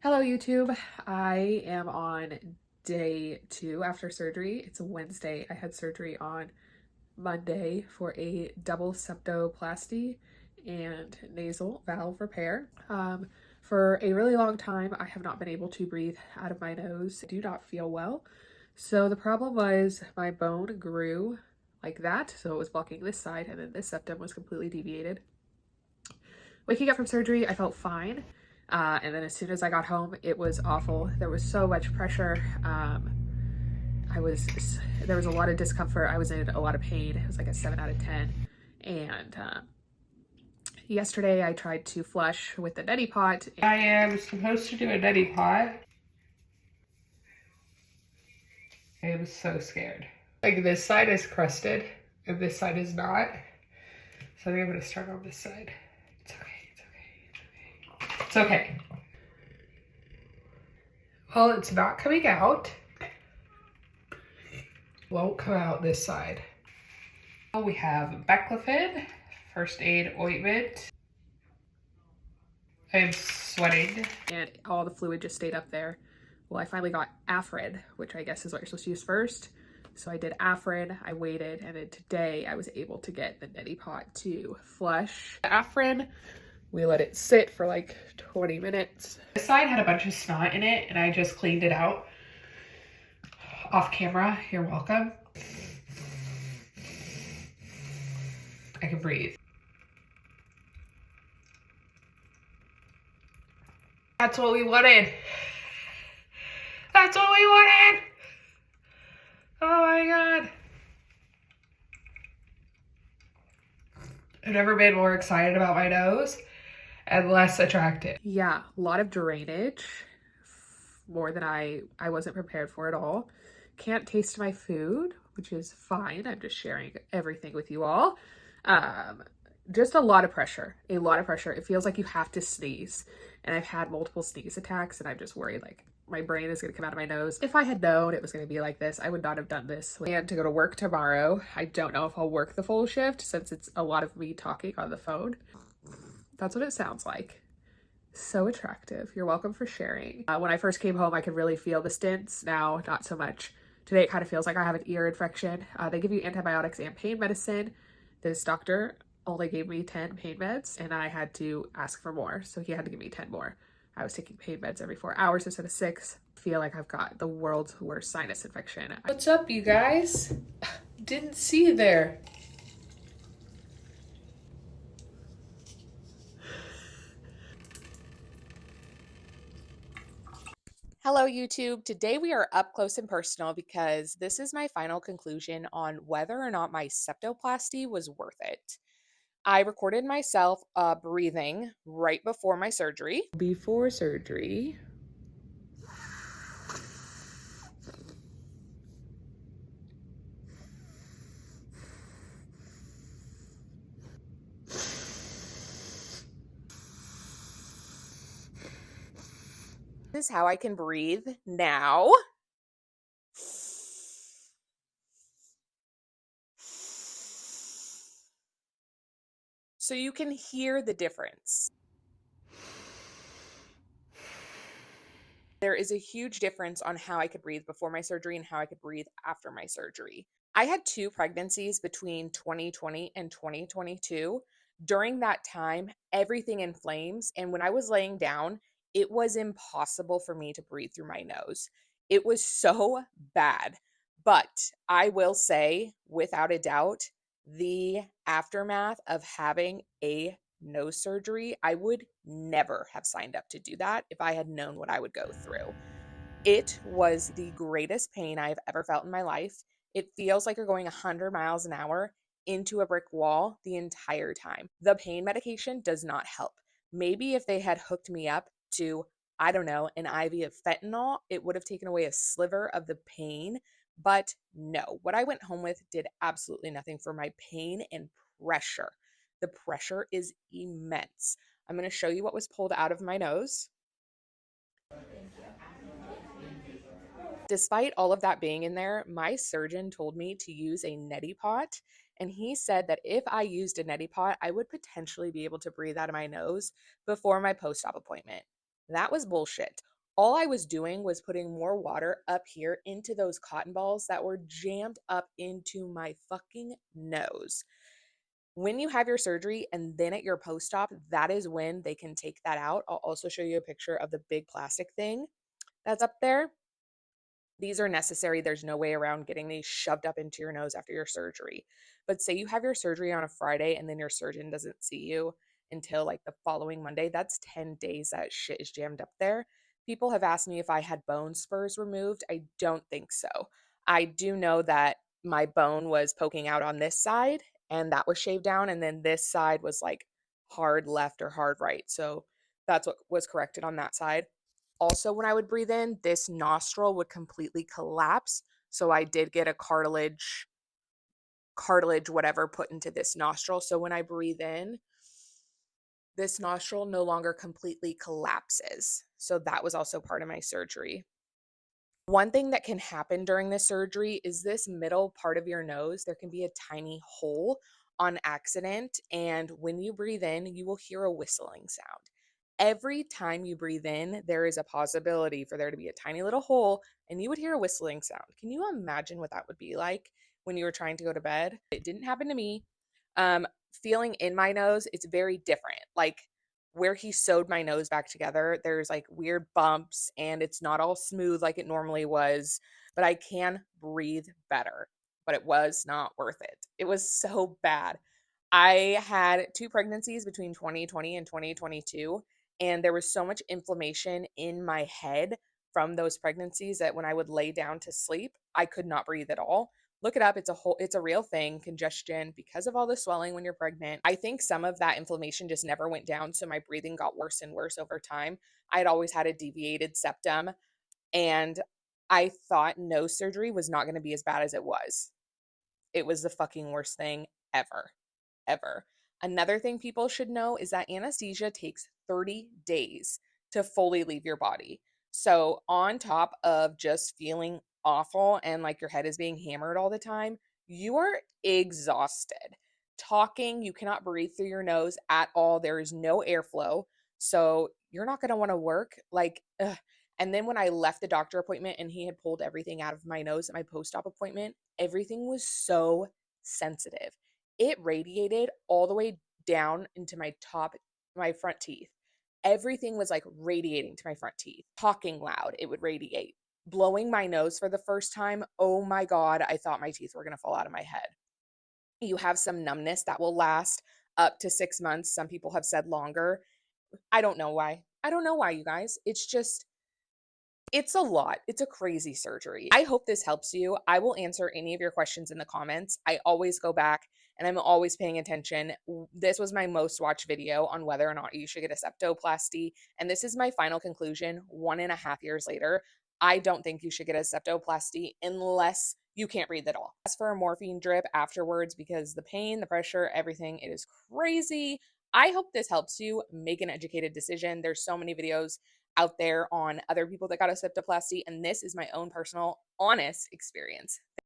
Hello YouTube. I am on day 2 after surgery. It's a Wednesday. I had surgery on Monday for a double septoplasty and nasal valve repair. For a really long time, I have not been able to breathe out of my nose. I do not feel well. So the problem was my bone grew like that. So it was blocking this side, and then this septum was completely deviated. Waking up from surgery, I felt fine. And then as soon as I got home, it was awful. There was so much pressure. There was a lot of discomfort. I was in a lot of pain. It was like a 7 out of 10. And yesterday I tried to flush with the netipot. I am supposed to do a netipot. I am so scared. Like, this side is crusted and this side is not. So I think I'm gonna start on this side. It's okay. It's okay. Well, it's not coming out. Won't come out this side. We have Beclofid, first aid ointment. I'm sweating. And all the fluid just stayed up there. Well, I finally got Afrin, which I guess is what you're supposed to use first. So I did Afrin, I waited, and then today I was able to get the netipot to flush. Afrin, we let it sit for like 20 minutes. This side had a bunch of snot in it and I just cleaned it out off camera. You're welcome. I can breathe. That's what we wanted. That's what we wanted. Oh my God. I've never been more excited about my nose and less attractive. Yeah, a lot of drainage, more than I wasn't prepared for at all. Can't taste my food, which is fine. I'm just sharing everything with you all. Just a lot of pressure, It feels like you have to sneeze. And I've had multiple sneeze attacks and I'm just worried like my brain is gonna come out of my nose. If I had known it was gonna be like this, I would not have done this. And to go to work tomorrow. I don't know if I'll work the full shift since it's a lot of me talking on the phone. That's what it sounds like. So attractive. You're welcome for sharing. When I first came home, I could really feel the stints. Now, not so much. Today, it kind of feels like I have an ear infection. They give you antibiotics and pain medicine. This doctor only gave me 10 pain meds and I had to ask for more. So he had to give me 10 more. I was taking pain meds every 4 hours instead of 6. I feel like I've got the world's worst sinus infection. What's up, you guys? Didn't see you there. Hello YouTube. Today we are up close and personal because this is my final conclusion on whether or not my septoplasty was worth it. I recorded myself breathing right before my surgery. Before surgery. This is how I can breathe now. So you can hear the difference. There is a huge difference on how I could breathe before my surgery and how I could breathe after my surgery. I had 2 pregnancies between 2020 and 2022. During that time, everything in flames, and when I was laying down, it was impossible for me to breathe through my nose. It was so bad. But I will say, without a doubt, the aftermath of having a nose surgery, I would never have signed up to do that if I had known what I would go through. It was the greatest pain I've ever felt in my life. It feels like you're going 100 miles an hour into a brick wall the entire time. The pain medication does not help. Maybe if they had hooked me up to, I don't know, an IV of fentanyl, it would have taken away a sliver of the pain. But no, what I went home with did absolutely nothing for my pain and pressure. The pressure is immense. I'm going to show you what was pulled out of my nose. Despite all of that being in there, my surgeon told me to use a netipot, and he said that if I used a netipot, I would potentially be able to breathe out of my nose before my post-op appointment. That was bullshit. All I was doing was putting more water up here into those cotton balls that were jammed up into my fucking nose. When you have your surgery and then at your post-op, that is when they can take that out. I'll also show you a picture of the big plastic thing that's up there. These are necessary. There's no way around getting these shoved up into your nose after your surgery. But say you have your surgery on a Friday and then your surgeon doesn't see you until like the following Monday, that's 10 days that shit is jammed up there. People have asked me if I had bone spurs removed. I don't think so. I do know that my bone was poking out on this side and that was shaved down. And then this side was like hard left or hard right. So that's what was corrected on that side. Also, when I would breathe in, this nostril would completely collapse. So I did get a cartilage, whatever, put into this nostril. So when I breathe in, this nostril no longer completely collapses. So that was also part of my surgery. One thing that can happen during this surgery is this middle part of your nose, there can be a tiny hole on accident. And when you breathe in, you will hear a whistling sound. Every time you breathe in, there is a possibility for there to be a tiny little hole and you would hear a whistling sound. Can you imagine what that would be like when you were trying to go to bed? It didn't happen to me. Um, Feeling in my nose, it's very different. Like where he sewed my nose back together, there's like weird bumps and it's not all smooth like it normally was, but I can breathe better. But it was not worth it. It was so bad. I had two pregnancies between 2020 and 2022, and there was so much inflammation in my head from those pregnancies that when I would lay down to sleep, I could not breathe at all. Look it up. It's a real thing, congestion because of all the swelling when you're pregnant. I think some of that inflammation just never went down, so my breathing got worse and worse over time. I had always had a deviated septum, and I thought no surgery was not going to be as bad as it was. It was the fucking worst thing ever, ever. Another thing people should know is that anesthesia takes 30 days to fully leave your body. So, on top of just feeling awful and like your head is being hammered all the time, you are exhausted. Talking, you cannot breathe through your nose at all. There is no airflow. So, you're not going to want to work. Like, ugh. And then when I left the doctor appointment and he had pulled everything out of my nose at my post op appointment, everything was so sensitive. It radiated all the way down into my front teeth. Everything was like radiating to my front teeth. Talking loud, it would radiate. Blowing my nose for the first time, oh my God, I thought my teeth were going to fall out of my head. You have some numbness that will last up to 6 months. Some people have said longer. I don't know why. I don't know why, you guys. It's a lot. It's a crazy surgery. I hope this helps you. I will answer any of your questions in the comments. I always go back and I'm always paying attention. This was my most watched video on whether or not you should get a septoplasty. And this is my final conclusion 1.5 years later. I don't think you should get a septoplasty unless you can't breathe at all. As for a morphine drip afterwards, because the pain, the pressure, everything, it is crazy. I hope this helps you make an educated decision. There's so many videos out there on other people that got a septoplasty, and this is my own personal honest experience.